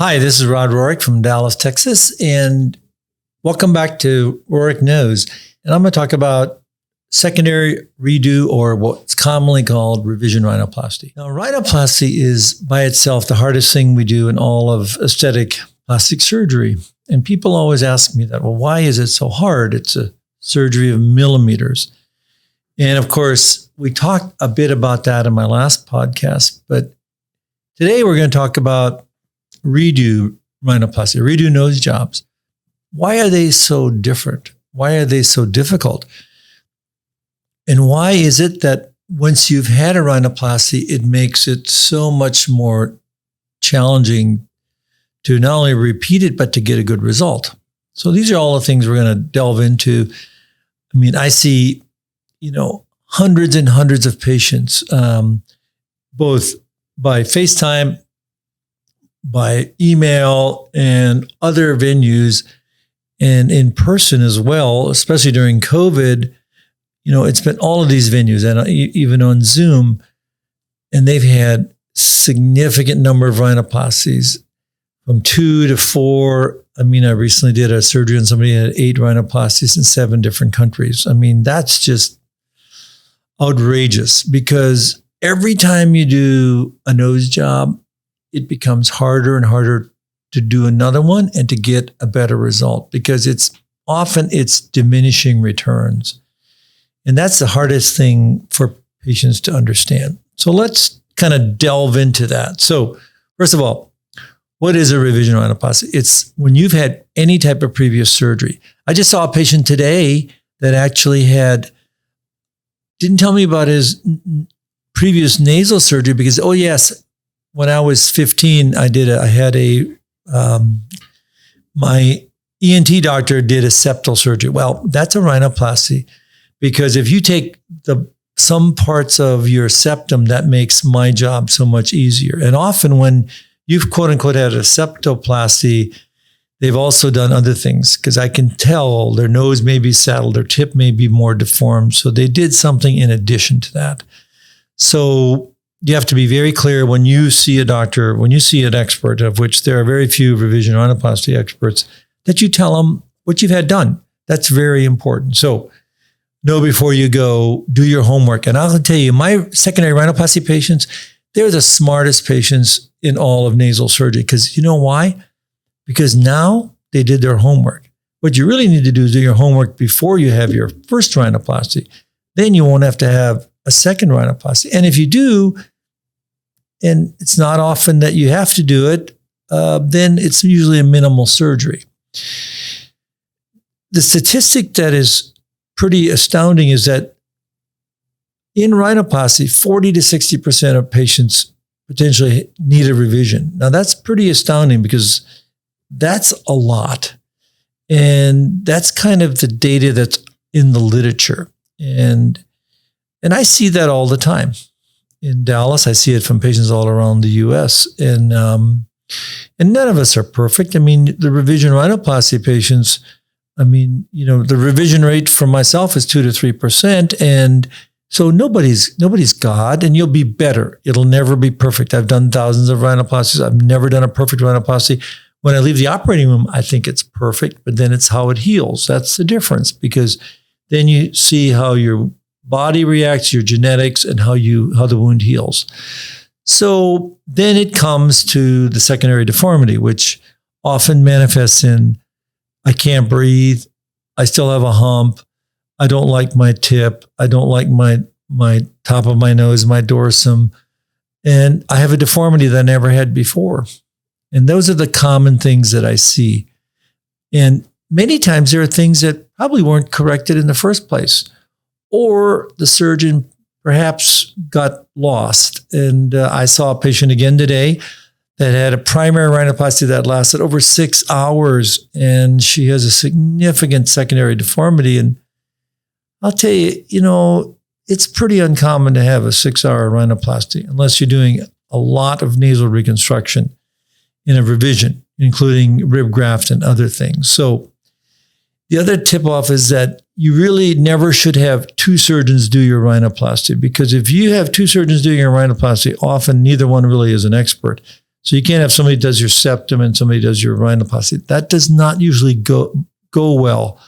Hi, this is Rohrich from Dallas, Texas, and welcome back to Rohrich Knose. And I'm going to talk about secondary redo, or what's commonly called revision rhinoplasty. Now, rhinoplasty is by itself the hardest thing we do in all of aesthetic plastic surgery. And people always ask me that, well, why is it so hard? It's a surgery of millimeters. And of course, we talked a bit about that in my last podcast, but today we're going to talk about redo rhinoplasty, redo nose jobs. Why are they so different? Why are they so difficult? And why is it that once you've had a rhinoplasty, it makes it so much more challenging to not only repeat it, but to get a good result? So these are all the things we're going to delve into. I mean, I see, hundreds and hundreds of patients, both by FaceTime, by email, and other venues, and in person as well, especially during COVID. It's been all of these venues and even on Zoom, and they've had significant number of rhinoplasties, from 2 to 4. I recently did a surgery on somebody who had 8 rhinoplasties in 7 different countries. That's just outrageous, because every time you do a nose job, it becomes harder and harder to do another one and to get a better result, because it's diminishing returns. And that's the hardest thing for patients to understand. So let's kind of delve into that. So first of all, what is a revision rhinoplasty? It's when you've had any type of previous surgery. I just saw a patient today that actually didn't tell me about his previous nasal surgery, because, oh yes, when I was 15, my ENT doctor did a septal surgery. Well, that's a rhinoplasty, because if you take some parts of your septum, that makes my job so much easier. And often when you've quote unquote had a septoplasty, they've also done other things, because I can tell their nose may be saddled, their tip may be more deformed. So they did something in addition to that. So you have to be very clear when you see a doctor, when you see an expert, of which there are very few revision rhinoplasty experts, that you tell them what you've had done. That's very important. So know before you go, do your homework. And I'll tell you, my secondary rhinoplasty patients, they're the smartest patients in all of nasal surgery. Because you know why? Because now they did their homework. What you really need to do is do your homework before you have your first rhinoplasty. Then you won't have to have a second rhinoplasty. And if you do, and it's not often that you have to do it, then it's usually a minimal surgery. The statistic that is pretty astounding is that in rhinoplasty, 40 to 60% of patients potentially need a revision. Now that's pretty astounding, because that's a lot. And that's kind of the data that's in the literature. And I see that all the time. In Dallas, I see it from patients all around the U.S. And none of us are perfect. The revision rhinoplasty patients, the revision rate for myself is 2 to 3%. And so nobody's God, and you'll be better. It'll never be perfect. I've done thousands of rhinoplasties. I've never done a perfect rhinoplasty. When I leave the operating room, I think it's perfect, but then it's how it heals. That's the difference, because then you see how your body reacts, your genetics, and how the wound heals. So then it comes to the secondary deformity, which often manifests in, I can't breathe, I still have a hump, I don't like my tip, I don't like my top of my nose, my dorsum, and I have a deformity that I never had before. And those are the common things that I see. And many times there are things that probably weren't corrected in the first place, or the surgeon perhaps got lost. And I saw a patient again today that had a primary rhinoplasty that lasted over 6 hours, and she has a significant secondary deformity. And I'll tell you, it's pretty uncommon to have a 6-hour rhinoplasty unless you're doing a lot of nasal reconstruction in a revision, including rib graft and other things. So the other tip-off is that you really never should have 2 surgeons do your rhinoplasty, because if you have 2 surgeons doing your rhinoplasty, often neither one really is an expert. So you can't have somebody does your septum and somebody does your rhinoplasty. That does not usually go well.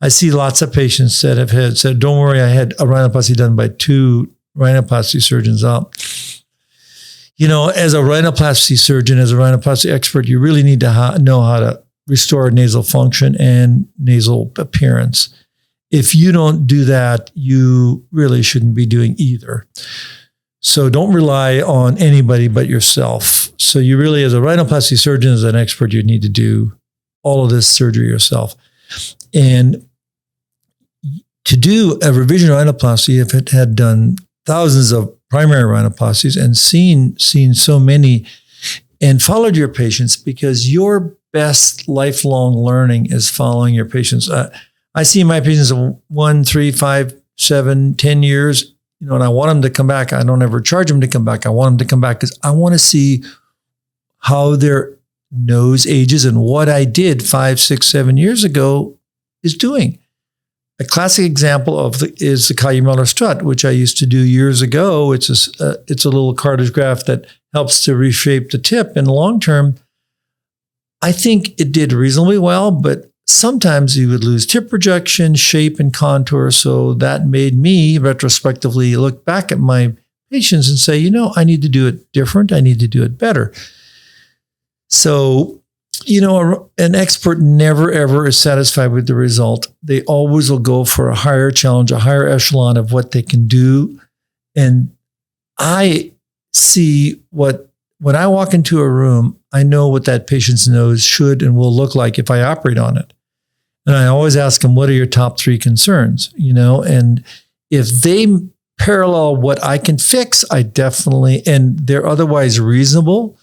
I see lots of patients that have said, don't worry, I had a rhinoplasty done by 2 rhinoplasty surgeons up. As a rhinoplasty surgeon, as a rhinoplasty expert, you really need to know how to restore nasal function and nasal appearance. If you don't do that, you really shouldn't be doing either. So don't rely on anybody but yourself. So you really, as a rhinoplasty surgeon, as an expert, you need to do all of this surgery yourself. And to do a revision rhinoplasty, if it had done thousands of primary rhinoplasties and seen so many and followed your patients, because your best lifelong learning is following your patients. I see my patients 1, 3, 5, 7, 10 years, and I want them to come back. I don't ever charge them to come back. I want them to come back because I want to see how their nose ages and what I did 5, 6, 7 years ago is doing. A classic example is the Collier-Miller strut, which I used to do years ago. It's a little cartilage graft that helps to reshape the tip. In the long term, I think it did reasonably well, but sometimes you would lose tip projection, shape, and contour. So that made me retrospectively look back at my patients and say, I need to do it different. I need to do it better. So, an expert never, ever is satisfied with the result. They always will go for a higher challenge, a higher echelon of what they can do. And I see when I walk into a room, I know what that patient's nose should and will look like if I operate on it. And I always ask them, what are your top 3 concerns? And if they parallel what I can fix, and they're otherwise reasonable,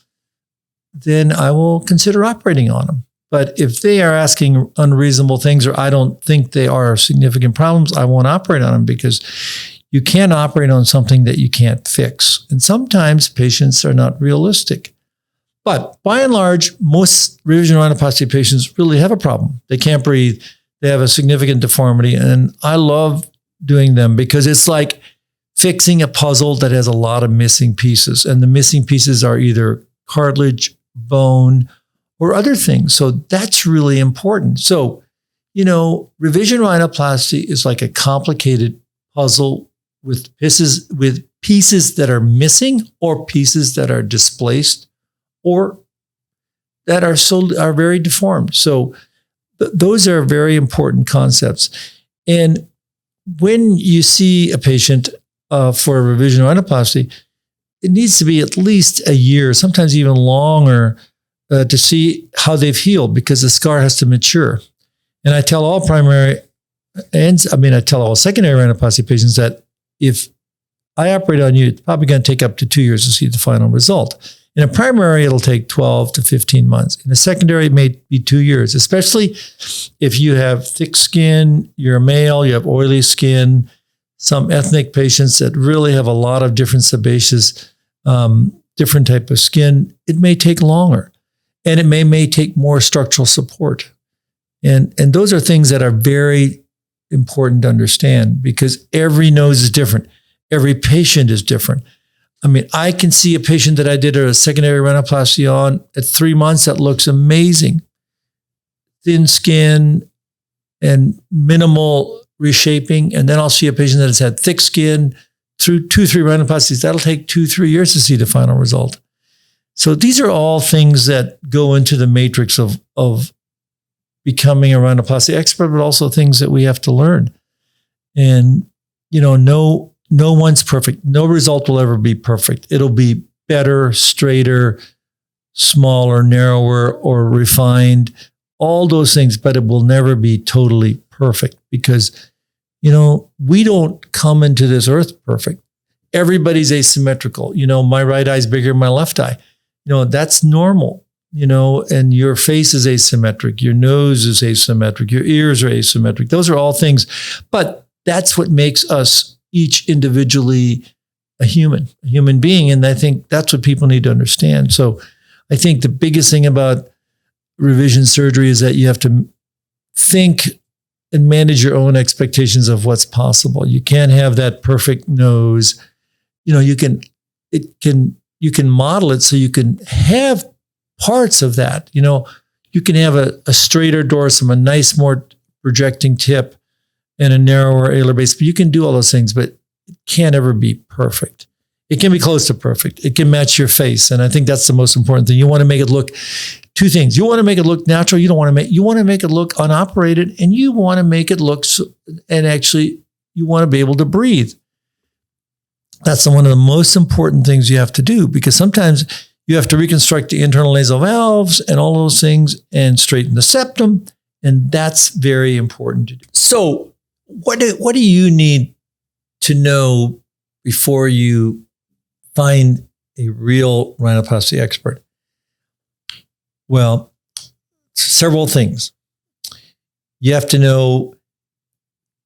then I will consider operating on them. But if they are asking unreasonable things, or I don't think they are significant problems, I won't operate on them, because you can't operate on something that you can't fix. And sometimes patients are not realistic. But by and large, most revision rhinoplasty patients really have a problem. They can't breathe. They have a significant deformity. And I love doing them because it's like fixing a puzzle that has a lot of missing pieces. And the missing pieces are either cartilage, bone, or other things. So that's really important. So, revision rhinoplasty is like a complicated puzzle with pieces that are missing, or pieces that are displaced, or that are very deformed. So those are very important concepts. And when you see a patient for a revision rhinoplasty, it needs to be at least a year, sometimes even longer, to see how they've healed, because the scar has to mature. And I tell all secondary rhinoplasty patients that if I operate on you, it's probably going to take up to 2 years to see the final result. In a primary, it'll take 12 to 15 months. In a secondary, it may be 2 years, especially if you have thick skin, you're a male, you have oily skin, some ethnic patients that really have a lot of different sebaceous, different type of skin. It may take longer, and it may take more structural support. And those are things that are very important to understand, because every nose is different. Every patient is different. I can see a patient that I did a secondary rhinoplasty on at 3 months that looks amazing. Thin skin and minimal reshaping. And then I'll see a patient that has had thick skin through 2-3 rhinoplasties. That'll take 2-3 years to see the final result. So these are all things that go into the matrix of becoming a rhinoplasty expert, but also things that we have to learn. And, no one's perfect. No result will ever be perfect. It'll be better, straighter, smaller, narrower, or refined, all those things, but it will never be totally perfect, because, we don't come into this earth perfect. Everybody's asymmetrical. My right eye is bigger than my left eye. That's normal, and your face is asymmetric. Your nose is asymmetric. Your ears are asymmetric. Those are all things, but that's what makes us each individually a human being. And I think that's what people need to understand. So I think the biggest thing about revision surgery is that you have to think and manage your own expectations of what's possible. You can't have that perfect nose. It can you can model it so you can have parts of that. You can have a straighter dorsum, a nice, more projecting tip, and a narrower alar base. But you can do all those things, but it can't ever be perfect. It can be close to perfect. It can match your face. And I think that's the most important thing. You want to make it look, two things. You want to make it look natural. You want to make it look unoperated, and you want to make it look, and actually you want to be able to breathe. That's one of the most important things you have to do, because sometimes you have to reconstruct the internal nasal valves and all those things and straighten the septum. And that's very important to do. So what do you need to know before you find a real rhinoplasty expert? Well, several things. You have to know,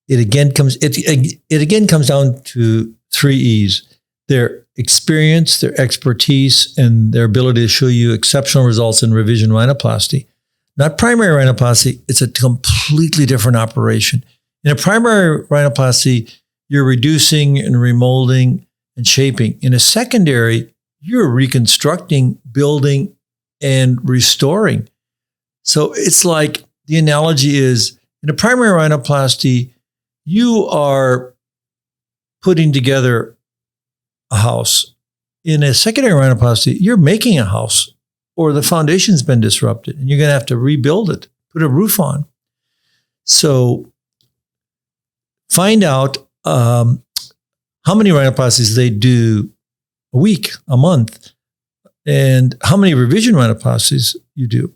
it again comes down to 3 E's: their experience, their expertise, and their ability to show you exceptional results in revision rhinoplasty. Not primary rhinoplasty, it's a completely different operation. In a primary rhinoplasty, you're reducing and remolding and shaping. In a secondary, you're reconstructing, building, and restoring. So it's like, the analogy is, in a primary rhinoplasty, you are putting together a house. In a secondary rhinoplasty, you're making a house, or the foundation's been disrupted and you're going to have to rebuild it, put a roof on. So find out how many rhinoplasties they do a week, a month, and how many revision rhinoplasties you do.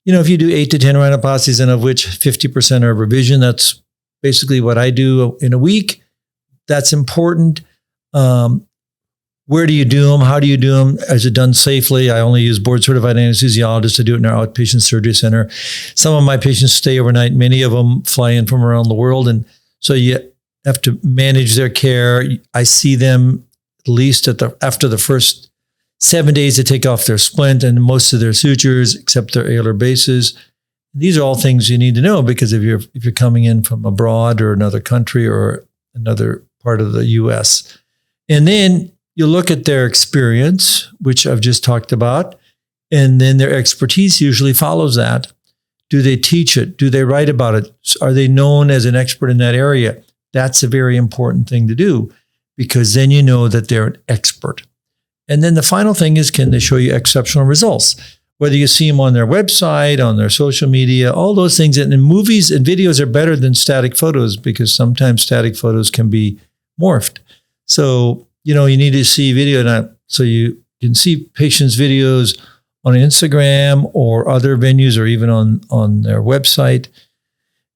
If you do 8 to 10 rhinoplasties, and of which 50% are revision, that's basically what I do in a week. That's important. Where do you do them? How do you do them? Is it done safely? I only use board-certified anesthesiologists to do it in our outpatient surgery center. Some of my patients stay overnight. Many of them fly in from around the world. And so you have to manage their care. I see them at least after the first 7 days to take off their splint and most of their sutures, except their alar bases. These are all things you need to know, because if you're coming in from abroad or another country or another part of the U.S. And then you look at their experience, which I've just talked about, and then their expertise usually follows that. Do they teach it? Do they write about it? Are they known as an expert in that area? That's a very important thing to do, because then you know that they're an expert. And then the final thing is, can they show you exceptional results? Whether you see them on their website, on their social media, all those things. And movies and videos are better than static photos, because sometimes static photos can be morphed. So, you need to see video now. So you can see patients' videos on Instagram or other venues, or even on their website.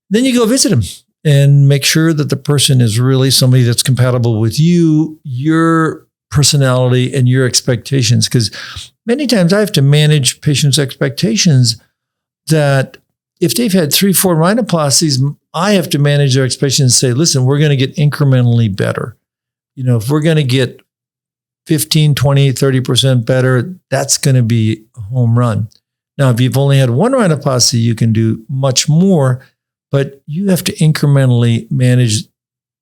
Then you go visit them and make sure that the person is really somebody that's compatible with you, your personality, and your expectations. Because many times I have to manage patients' expectations, that if they've had 3-4 rhinoplasties, I have to manage their expectations and say, listen, we're going to get incrementally better. If we're going to get 15, 20, 30% better, that's going to be a home run. Now, if you've only had 1 rhinoplasty, you can do much more, but you have to incrementally manage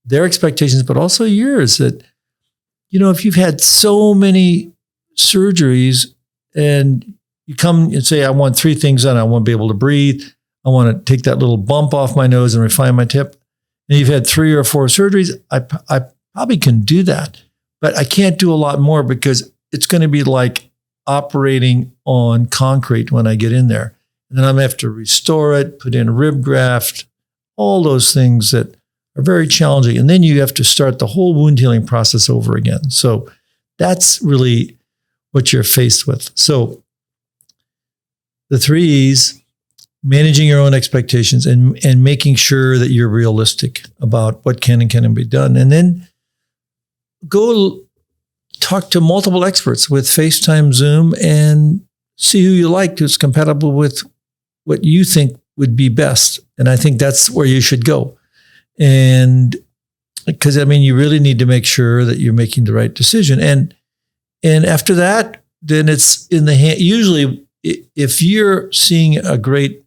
their expectations, but also yours. That, if you've had so many surgeries and you come and say, I want 3 things done. I want to be able to breathe. I want to take that little bump off my nose and refine my tip. And you've had 3 or 4 surgeries. I probably can do that, but I can't do a lot more, because it's going to be like operating on concrete when I get in there. And then I'm going to have to restore it, put in a rib graft, all those things that are very challenging. And then you have to start the whole wound healing process over again. So that's really what you're faced with. So the 3 E's: managing your own expectations and making sure that you're realistic about what can and cannot be done. And then go talk to multiple experts with FaceTime, Zoom, and see who you like, who's compatible with what you think would be best. And I think that's where you should go. And because, you really need to make sure that you're making the right decision. And after that, then it's in the hand. Usually, if you're seeing a great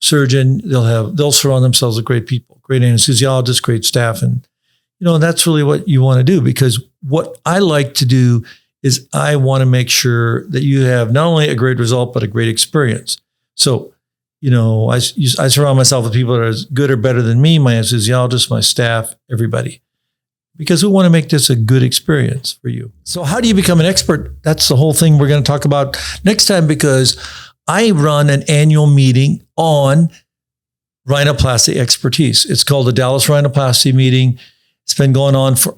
surgeon, they'll surround themselves with great people, great anesthesiologists, great staff. And, that's really what you want to do, because what I like to do is I want to make sure that you have not only a great result, but a great experience. So, I surround myself with people that are as good or better than me, my anesthesiologist, my staff, everybody, because we want to make this a good experience for you. So how do you become an expert? That's the whole thing we're going to talk about next time, because I run an annual meeting on rhinoplasty expertise. It's called the Dallas Rhinoplasty meeting. It's been going on for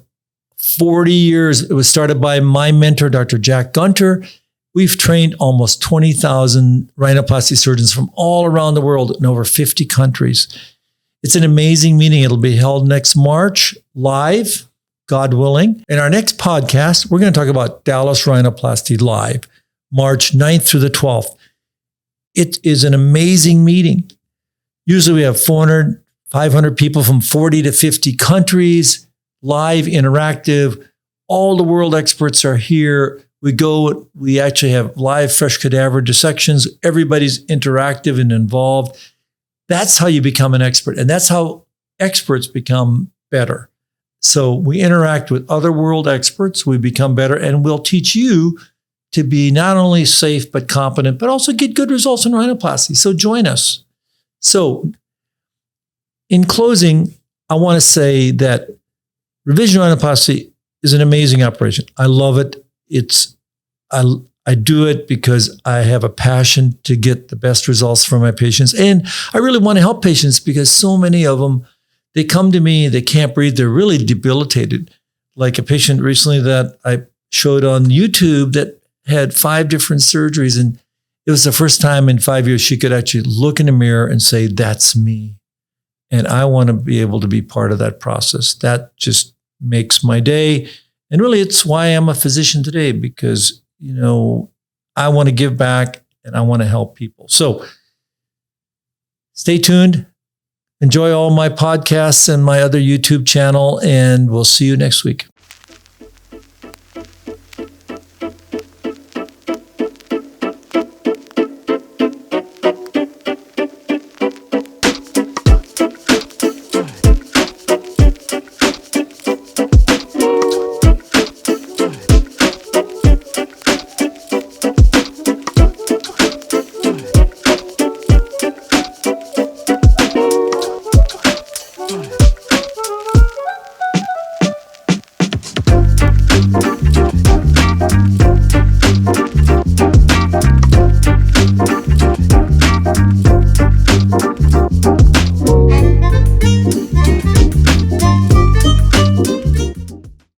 40 years. It was started by my mentor, Dr. Jack Gunter. We've trained almost 20,000 rhinoplasty surgeons from all around the world in over 50 countries. It's an amazing meeting. It'll be held next March, live, God willing. In our next podcast, we're going to talk about Dallas Rhinoplasty Live, March 9th through the 12th. It is an amazing meeting. Usually we have 400, 500 people from 40 to 50 countries, live, interactive. All the world experts are here. We actually have live fresh cadaver dissections. Everybody's interactive and involved. That's how you become an expert. And that's how experts become better. So we interact with other world experts. We become better, and we'll teach you to be not only safe, but competent, but also get good results in rhinoplasty. So join us. So in closing, I want to say that revision rhinoplasty is an amazing operation. I love it. I do it because I have a passion to get the best results for my patients. And I really want to help patients because so many of them, they come to me, they can't breathe, they're really debilitated. Like a patient recently that I showed on YouTube that had 5 different surgeries, and it was the first time in 5 years she could actually look in the mirror and say, that's me. And I want to be able to be part of that process. That just makes my day. And really, it's why I'm a physician today, because, I want to give back and I want to help people. So stay tuned. Enjoy all my podcasts and my other YouTube channel, and we'll see you next week.